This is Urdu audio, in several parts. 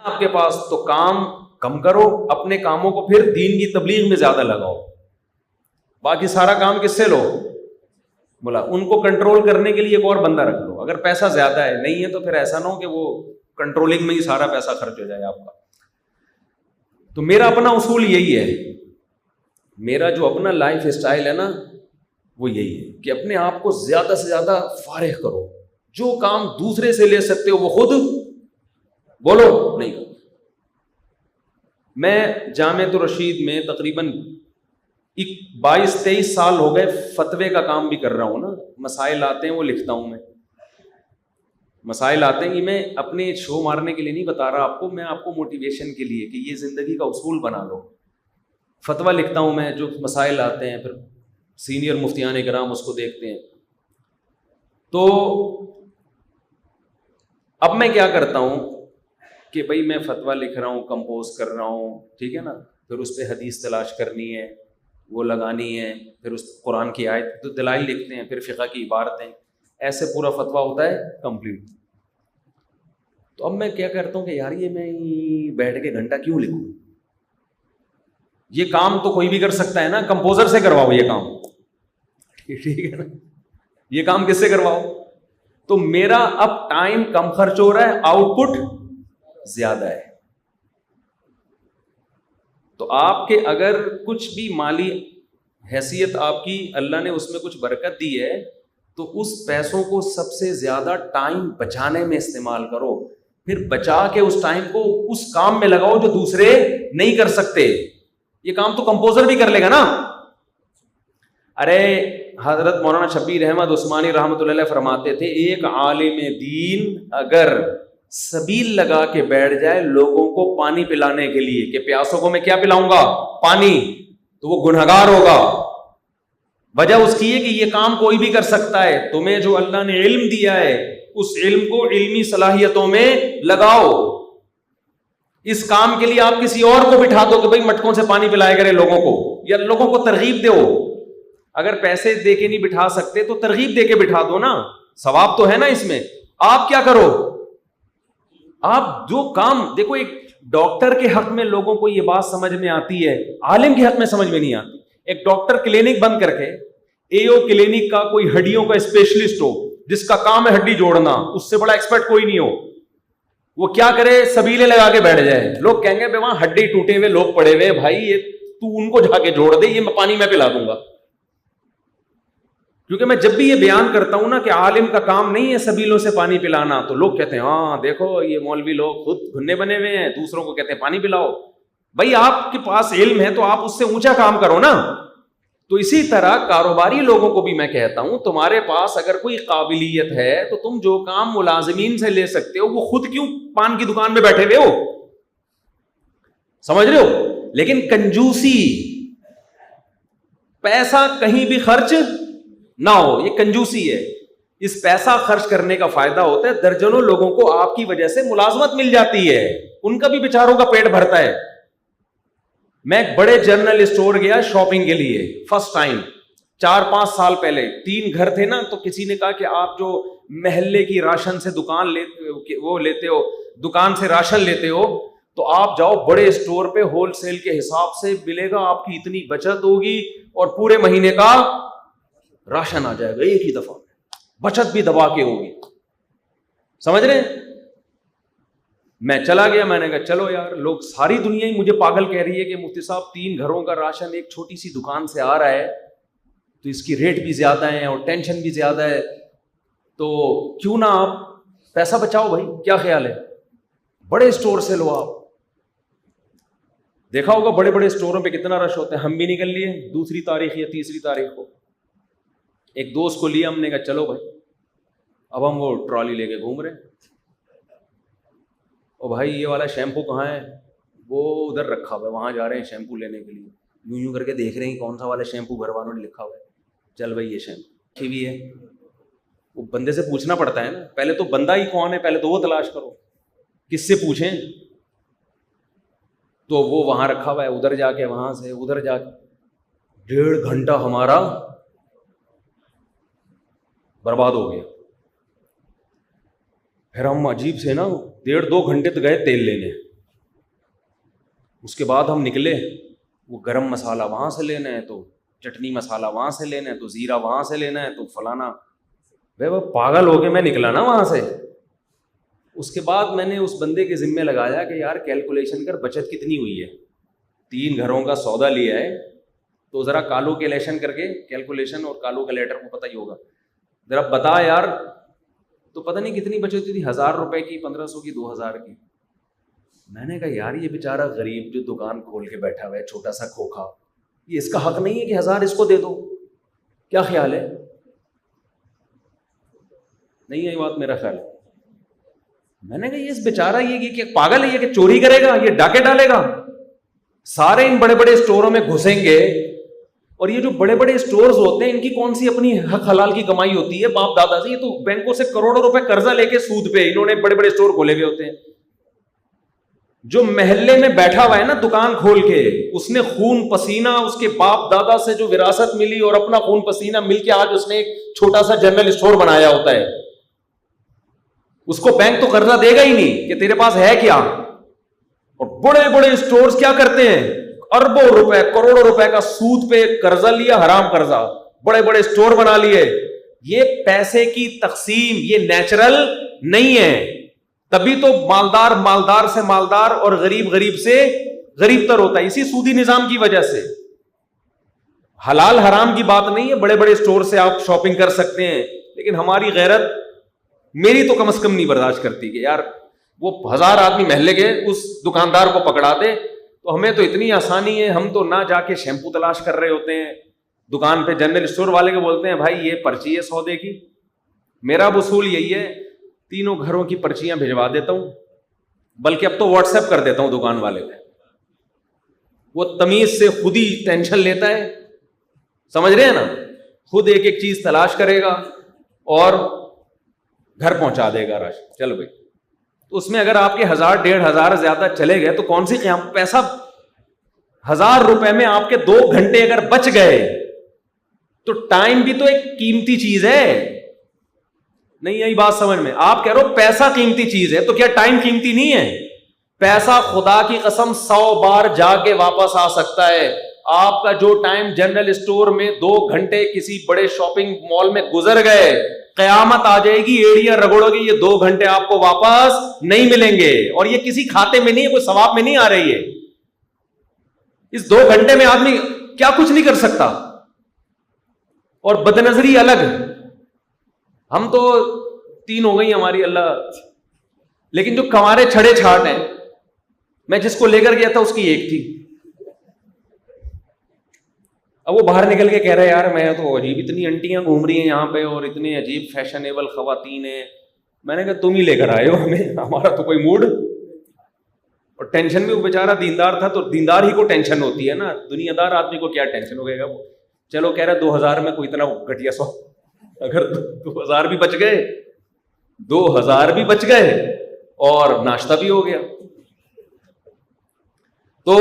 آپ کے پاس تو کام کم کرو، اپنے کاموں کو پھر دین کی تبلیغ میں زیادہ لگاؤ، باقی سارا کام کس سے لو؟ بولا ان کو کنٹرول کرنے کے لیے ایک اور بندہ رکھ لو، اگر پیسہ زیادہ ہے نہیں ہے تو پھر ایسا نہ ہو کہ وہ کنٹرولنگ میں ہی سارا پیسہ خرچ ہو جائے آپ کا۔ تو میرا اپنا اصول یہی ہے، میرا جو اپنا لائف اسٹائل ہے نا وہ یہی ہے کہ اپنے آپ کو زیادہ سے زیادہ فارغ کرو، جو کام دوسرے سے لے سکتے ہو وہ خود بولو نہیں کرو۔ میں جامعۃ الرشید میں تقریباً 22-23 سال ہو گئے فتوے کا کام بھی کر رہا ہوں نا، مسائل آتے ہیں وہ لکھتا ہوں، میں مسائل آتے ہیں، یہ میں اپنے شو مارنے کے لیے نہیں بتا رہا آپ کو، میں آپ کو موٹیویشن کے لیے کہ یہ زندگی کا اصول بنا لو۔ فتویٰ لکھتا ہوں میں، جو مسائل آتے ہیں پھر سینئر مفتیان کرام اس کو دیکھتے ہیں۔ تو اب میں کیا کرتا ہوں کہ بھائی میں فتویٰ لکھ رہا ہوں، کمپوز کر رہا ہوں، ٹھیک ہے نا، پھر اس پہ حدیث تلاش کرنی ہے، وہ لگانی ہے، پھر اس قرآن کی آیت تو دلائل لکھتے ہیں، پھر فقہ کی عبارتیں، ایسے پورا فتویٰ ہوتا ہے کمپلیٹ۔ تو اب میں کیا کرتا ہوں کہ یار یہ میں بیٹھ کے گھنٹہ کیوں لکھوں، یہ کام تو کوئی بھی کر سکتا ہے نا، کمپوزر سے کرواؤ یہ کام، ٹھیک ہے نا، یہ کام کس سے کرواؤ؟ تو میرا اب ٹائم کم خرچ ہو رہا ہے، آؤٹ پٹ زیادہ ہے۔ تو آپ کے اگر کچھ بھی مالی حیثیت آپ کی اللہ نے اس میں کچھ برکت دی ہے تو اس پیسوں کو سب سے زیادہ ٹائم بچانے میں استعمال کرو، پھر بچا کے اس ٹائم کو اس کام میں لگاؤ جو دوسرے نہیں کر سکتے۔ یہ کام تو کمپوزر بھی کر لے گا نا۔ ارے حضرت مولانا شبیر احمد عثمانی رحمۃ اللہ علیہ فرماتے تھے ایک عالم دین اگر سبیل لگا کے بیٹھ جائے لوگوں کو پانی پلانے کے لیے کہ پیاسوں کو میں کیا پلاؤں گا؟ پانی، تو وہ گنہگار ہوگا۔ وجہ اس کی ہے کہ یہ کام کوئی بھی کر سکتا ہے، تمہیں جو اللہ نے علم دیا ہے اس علم کو علمی صلاحیتوں میں لگاؤ۔ اس کام کے لیے آپ کسی اور کو بٹھا دو کہ بھائی مٹکوں سے پانی پلائے کرے لوگوں کو، یا لوگوں کو ترغیب دو۔ اگر پیسے دے کے نہیں بٹھا سکتے تو ترغیب دے کے بٹھا دو نا، ثواب تو ہے نا اس میں۔ آپ کیا کرو، آپ جو کام دیکھو، ایک ڈاکٹر کے حق میں لوگوں کو یہ بات سمجھ میں آتی ہے، عالم کے حق میں سمجھ میں نہیں آتی۔ ایک ڈاکٹر کلینک بند کر کے اے او کلینک کا کوئی ہڈیوں کا اسپیشلسٹ ہو جس کا کام ہے ہڈی جوڑنا، اس سے بڑا ایکسپرٹ کوئی نہیں ہو، وہ کیا کرے؟ سبیلے لگا کے بیٹھ جائے، لوگ کہیں گے بھائی وہاں ہڈی ٹوٹے ہوئے لوگ پڑے ہوئے، بھائی یہ تو ان کو جا کے جوڑ دے، یہ پانی میں پلا دوں گا۔ کیونکہ میں جب بھی یہ بیان کرتا ہوں نا کہ عالم کا کام نہیں ہے سبیلوں سے پانی پلانا، تو لوگ کہتے ہیں ہاں دیکھو یہ مولوی لوگ خود گھنے بنے ہوئے ہیں، دوسروں کو کہتے ہیں پانی پلاؤ۔ بھائی آپ کے پاس علم ہے تو آپ اس سے اونچا کام کرو نا۔ تو اسی طرح کاروباری لوگوں کو بھی میں کہتا ہوں تمہارے پاس اگر کوئی قابلیت ہے تو تم جو کام ملازمین سے لے سکتے ہو وہ خود کیوں پان کی دکان میں بیٹھے ہوئے ہو؟ سمجھ رہے ہو؟ لیکن کنجوسی، پیسہ کہیں بھی خرچ نہ ہو، یہ کنجوسی ہے۔ اس پیسہ خرچ کرنے کا فائدہ ہوتا ہے درجنوں لوگوں کو آپ کی وجہ سے ملازمت مل جاتی ہے، ان کا بھی بیچاروں کا پیٹ بھرتا ہے۔ میں ایک بڑے جنرل اسٹور گیا شاپنگ کے لیے فرسٹ ٹائم 4-5 سال پہلے، 3 گھر تھے نا، تو کسی نے کہا کہ آپ جو محلے کی راشن سے دکان لیتے ہو، دکان سے راشن لیتے ہو، تو آپ جاؤ بڑے اسٹور پہ ہول سیل کے حساب سے ملے گا، آپ کی اتنی بچت ہوگی اور پورے مہینے کا راشن آ جائے گا ایک ہی دفعہ، بچت بھی دبا کے ہوگی۔ سمجھ رہے ہیں؟ میں چلا گیا، میں نے کہا چلو یار، لوگ ساری دنیا ہی مجھے پاگل کہہ رہی ہے کہ مفتی صاحب 3 گھروں کا راشن ایک چھوٹی سی دکان سے آ رہا ہے تو اس کی ریٹ بھی زیادہ ہے اور ٹینشن بھی زیادہ ہے، تو کیوں نہ آپ پیسہ بچاؤ بھائی، کیا خیال ہے؟ بڑے اسٹور سے لو۔ آپ دیکھا ہوگا بڑے بڑے اسٹوروں پہ کتنا رش ہوتا ہے، ہم بھی نکل لیے 2 تاریخ یا 3 تاریخ کو، ایک دوست کو لیا، ہم نے کہا چلو بھائی، اب ہم وہ ٹرالی لے کے گھوم رہے ہیں، اور بھائی یہ والا شیمپو کہاں ہے؟ وہ ادھر رکھا ہوا ہے، وہاں جا رہے ہیں شیمپو لینے کے لیے، یوں کر کے دیکھ رہے ہیں کون سا والا شیمپو گھر والوں نے لکھا ہوا ہے، چل بھائی یہ شیمپو بھی ہے، وہ بندے سے پوچھنا پڑتا ہے نا، پہلے تو بندہ ہی کون ہے پہلے تو وہ تلاش کرو، کس سے پوچھیں؟ تو وہ وہاں رکھا ہوا ہے، ادھر جا کے وہاں سے ادھر جا کے 1.5 گھنٹہ ہمارا برباد ہو گیا۔ پھر ہم عجیب سے نا 1.5-2 گھنٹے تو گئے تیل لینے، اس کے بعد ہم نکلے, وہ گرم مسالہ وہاں سے لینا ہے, تو چٹنی مسالہ وہاں سے لینا ہے, تو زیرہ وہاں سے لینا ہے, تو فلانا. بھائی وہ پاگل ہو کے میں نکلا نا وہاں سے. اس کے بعد میں نے اس بندے کے ذمے لگایا کہ یار کیلکولیشن کر بچت کتنی ہوئی ہے, 3 گھروں کا سودا لیا ہے, تو ذرا کیلکولیشن کر کے, کیلکولیشن اور کیلکولیٹر کو پتہ ہی ہوگا, ذرا بتا یار. تو پتہ نہیں کتنی بچت ہوئی تھی, 1000 روپے کی, 1500 کی, 2000 کی. میں نے کہا یار یہ بیچارہ غریب جو دکان کھول کے بیٹھا ہوا ہے, چھوٹا سا کھوکھا, یہ اس کا حق نہیں ہے کہ 1000 اس کو دے دو؟ کیا خیال ہے؟ نہیں ہے یہ بات میرا خیال ہے. میں نے کہا یہ اس بیچارہ یہ کہ پاگل ہے یہ کہ چوری کرے گا, یہ ڈاکے ڈالے گا. سارے ان بڑے بڑے اسٹوروں میں گھسیں گے, اور یہ جو بڑے بڑے اسٹورز ہوتے ہیں ان کی کون سی اپنی حق حلال کی کمائی ہوتی ہے باپ دادا سے؟ یہ تو بینکوں سے کروڑوں روپے قرضہ لے کے سود پہ انہوں نے بڑے بڑے اسٹور کھولے ہوئے ہوتے ہیں. جو محلے میں بیٹھا ہوا ہے نا دکان کھول کے, اس نے خون پسینہ اس کے باپ دادا سے جو وراثت ملی اور اپنا خون پسینہ مل کے آج اس نے ایک چھوٹا سا جنرل اسٹور بنایا ہوتا ہے. اس کو بینک تو قرضہ دے گا ہی نہیں کہ تیرے پاس ہے کیا. اور بڑے بڑے اسٹورز کیا کرتے ہیں, اربوں روپے کروڑوں روپے کا سود پہ قرضہ لیا, حرام قرضہ, بڑے بڑے اسٹور بنا لیے. یہ پیسے کی تقسیم یہ نیچرل نہیں ہے. تبھی تو مالدار مالدار سے مالدار اور غریب غریب سے غریب تر ہوتا ہے, اسی سودی نظام کی وجہ سے. حلال حرام کی بات نہیں ہے, بڑے بڑے اسٹور سے آپ شاپنگ کر سکتے ہیں, لیکن ہماری غیرت, میری تو کم از کم نہیں برداشت کرتی کہ یار وہ 1000 آدمی محلے کے اس دکاندار کو پکڑا دے. تو ہمیں تو اتنی آسانی ہے, ہم تو نہ جا کے شیمپو تلاش کر رہے ہوتے ہیں دکان پہ, جنرل اسٹور والے کے بولتے ہیں بھائی یہ پرچی ہے سودے کی. میرا وصول یہی ہے, 3 گھروں کی پرچیاں بھجوا دیتا ہوں, بلکہ اب تو واٹس ایپ کر دیتا ہوں دکان والے کو. وہ تمیز سے خود ہی ٹینشن لیتا ہے, سمجھ رہے ہیں نا, خود ایک ایک چیز تلاش کرے گا اور گھر پہنچا دے گا راشن. چل بھائی, تو اس میں اگر آپ کے 1000 1500 زیادہ چلے گئے تو کون سی قیام, پیسہ 1000 روپے میں آپ کے 2 گھنٹے اگر بچ گئے تو ٹائم بھی تو ایک قیمتی چیز ہے. نہیں یہی بات سمجھ میں, آپ کہہ رہے ہو پیسہ قیمتی چیز ہے, تو کیا ٹائم قیمتی نہیں ہے؟ پیسہ خدا کی قسم 100 بار جا کے واپس آ سکتا ہے. آپ کا جو ٹائم جنرل اسٹور میں 2 گھنٹے کسی بڑے شاپنگ مال میں گزر گئے, قیامت آ جائے گی, ایڑیاں رگڑو گی, یہ 2 گھنٹے آپ کو واپس نہیں ملیں گے. اور یہ کسی کھاتے میں نہیں ہے, کوئی ثواب میں نہیں آ رہی ہے. اس 2 گھنٹے میں آدمی کیا کچھ نہیں کر سکتا. اور بدنظری الگ, ہم تو 3 ہو گئی ہماری اللہ, لیکن جو کمارے چھڑے چھاٹ ہیں, میں جس کو لے کر گیا تھا اس کی 1 تھی. اب وہ باہر نکل کے کہہ رہا ہے یار میں تو عجیب, اتنی انٹیاں گھوم رہی ہیں یہاں پہ اور اتنے عجیب فیشنیبل خواتین ہیں. میں نے کہا تم ہی لے کر آئے ہو ہمیں, ہمارا تو کوئی موڈ. اور ٹینشن میں وہ بیچارہ دیندار تھا, تو دیندار ہی کو ٹینشن ہوتی ہے نا, دنیا دار آدمی کو کیا ٹینشن ہو گا. وہ چلو کہہ رہا 2000 میں کوئی اتنا گھٹیا سو, اگر 2000 بھی بچ گئے, 2000 بھی بچ گئے اور ناشتہ بھی ہو گیا تو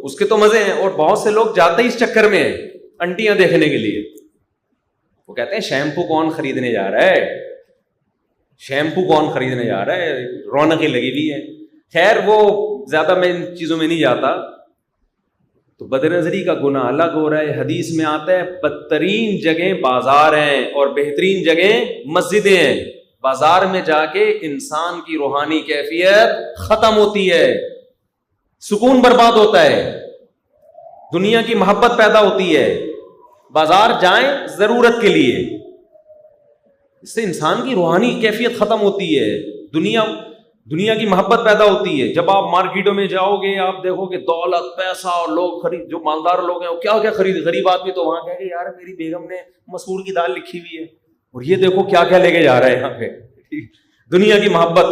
اس کے تو مزے ہیں. اور بہت سے لوگ جاتے ہی اس چکر میں ہیں انٹیاں دیکھنے کے لیے. وہ کہتے ہیں شیمپو کون خریدنے جا رہا ہے, شیمپو کون خریدنے جا رہا ہے, رونقیں لگی ہوئی ہے. خیر وہ زیادہ میں ان چیزوں میں نہیں جاتا. تو بدنظری کا گناہ الگ ہو رہا ہے. حدیث میں آتا ہے بدترین جگہیں بازار ہیں اور بہترین جگہیں مسجدیں ہیں. بازار میں جا کے انسان کی روحانی کیفیت ختم ہوتی ہے, سکون برباد ہوتا ہے, دنیا کی محبت پیدا ہوتی ہے. بازار جائیں ضرورت کے لیے, اس سے انسان کی روحانی کیفیت ختم ہوتی ہے, دنیا کی محبت پیدا ہوتی ہے. جب آپ مارکیٹوں میں جاؤ گے آپ دیکھو کہ دولت پیسہ اور لوگ خرید, جو مالدار لوگ ہیں وہ کیا کیا خرید, غریب آدمی تو وہاں کہے کہ یار میری بیگم نے مسور کی دال لکھی ہوئی ہے اور یہ دیکھو کیا کیا لے کے جا رہا ہے یہاں پہ. دنیا کی محبت.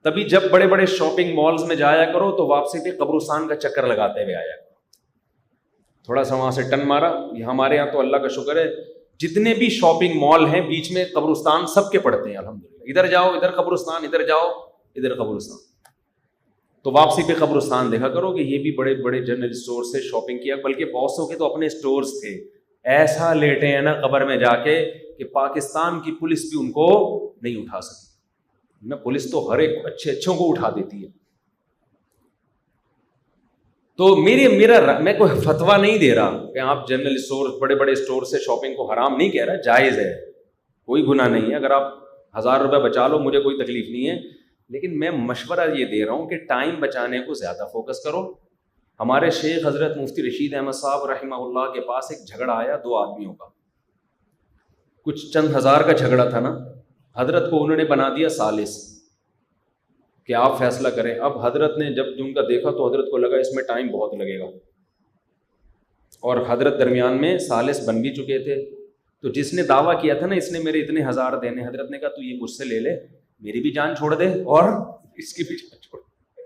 تبھی جب بڑے بڑے شاپنگ مالز میں جایا کرو تو واپسی پہ قبرستان کا چکر لگاتے ہوئے آیا کرو. تھوڑا سا وہاں سے ٹن مارا. یہ ہمارے یہاں تو اللہ کا شکر ہے جتنے بھی شاپنگ مال ہیں بیچ میں قبرستان سب کے پڑتے ہیں الحمدللہ. ادھر جاؤ ادھر قبرستان, ادھر جاؤ ادھر قبرستان. تو واپسی پہ قبرستان دیکھا کرو کہ یہ بھی بڑے بڑے جنرل اسٹور سے شاپنگ کیا, بلکہ بہت سو کے تو اپنے اسٹورز تھے. ایسا لیٹے ہیں نا قبر میں جا کے کہ پاکستان کی پولیس بھی ان کو نہیں اٹھا سکی. نہ پولیس تو ہر ایک اچھے اچھوں کو اٹھا دیتی ہے. تو میں کوئی فتویٰ نہیں دے رہا کہ آپ جنرل اسٹور بڑے بڑے اسٹور سے شاپنگ کو حرام نہیں کہہ رہا، جائز ہے، کوئی گناہ نہیں ہے، اگر آپ 1000 روپے بچا لو مجھے کوئی تکلیف نہیں ہے، لیکن میں مشورہ یہ دے رہا ہوں کہ ٹائم بچانے کو زیادہ فوکس کرو. ہمارے شیخ حضرت مفتی رشید احمد صاحب رحمہ اللہ کے پاس ایک جھگڑا آیا 2 آدمیوں کا، کچھ چند ہزار کا جھگڑا تھا نا، حضرت کو انہوں نے بنا دیا ثالث کہ آپ فیصلہ کریں. اب حضرت نے جب ان کا دیکھا تو حضرت کو لگا اس میں ٹائم بہت لگے گا، اور حضرت درمیان میں ثالث بن بھی چکے تھے. تو جس نے دعویٰ کیا تھا نا اس نے میرے اتنے 1000 دینے، حضرت نے کہا تو یہ مجھ سے لے لے، میری بھی جان چھوڑ دے اور اس کی بھی جان چھوڑ دے.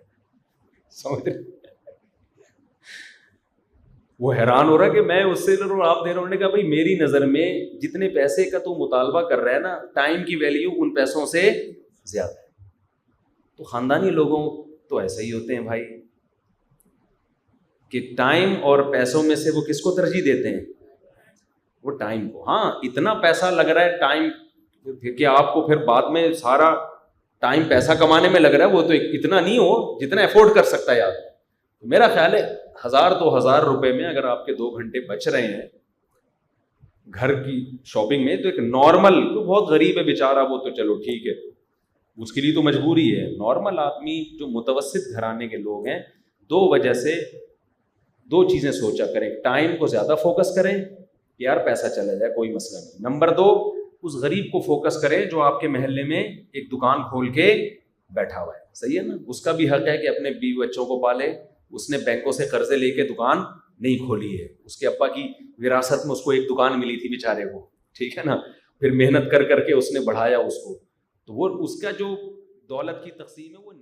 سمجھ رہے؟ وہ حیران ہو رہا کہ میں اس سے لے رہا ہوں آپ دے رہا ہوں. نے کہا بھائی میری نظر میں جتنے پیسے کا تو مطالبہ کر رہا ہے نا، ٹائم کی ویلیو ان پیسوں سے زیادہ ہے. تو خاندانی لوگوں تو ایسے ہی ہوتے ہیں بھائی کہ ٹائم اور پیسوں میں سے وہ کس کو ترجیح دیتے ہیں؟ وہ ٹائم کو. ہاں اتنا پیسہ لگ رہا ہے ٹائم کہ آپ کو پھر بعد میں سارا ٹائم پیسہ کمانے میں لگ رہا ہے، وہ تو اتنا نہیں ہو جتنا افورڈ کر سکتا ہے آپ. میرا خیال ہے 1000-2000 روپے میں اگر آپ کے 2 گھنٹے بچ رہے ہیں گھر کی شاپنگ میں، تو ایک نارمل، تو بہت غریب ہے بیچارہ وہ تو چلو ٹھیک ہے اس کے لیے تو مجبوری ہے. نارمل آدمی جو متوسط گھرانے کے لوگ ہیں، 2 وجہ سے 2 چیزیں سوچا کریں. ٹائم کو زیادہ فوکس کریں کہ یار پیسہ چلا جائے کوئی مسئلہ نہیں. نمبر 2 اس غریب کو فوکس کریں جو آپ کے محلے میں ایک دکان کھول کے بیٹھا ہوا ہے. صحیح ہے نا؟ اس کا بھی حق ہے کہ اپنے بیوی بچوں کو پالے. اس نے بینکوں سے قرضے لے کے دکان نہیں کھولی ہے، اس کے ابا کی وراثت میں اس کو ایک دکان ملی تھی بیچارے کو، ٹھیک ہے نا، پھر محنت کر کے اس نے بڑھایا اس کو. تو وہ اس کا جو دولت کی تقسیم ہے وہ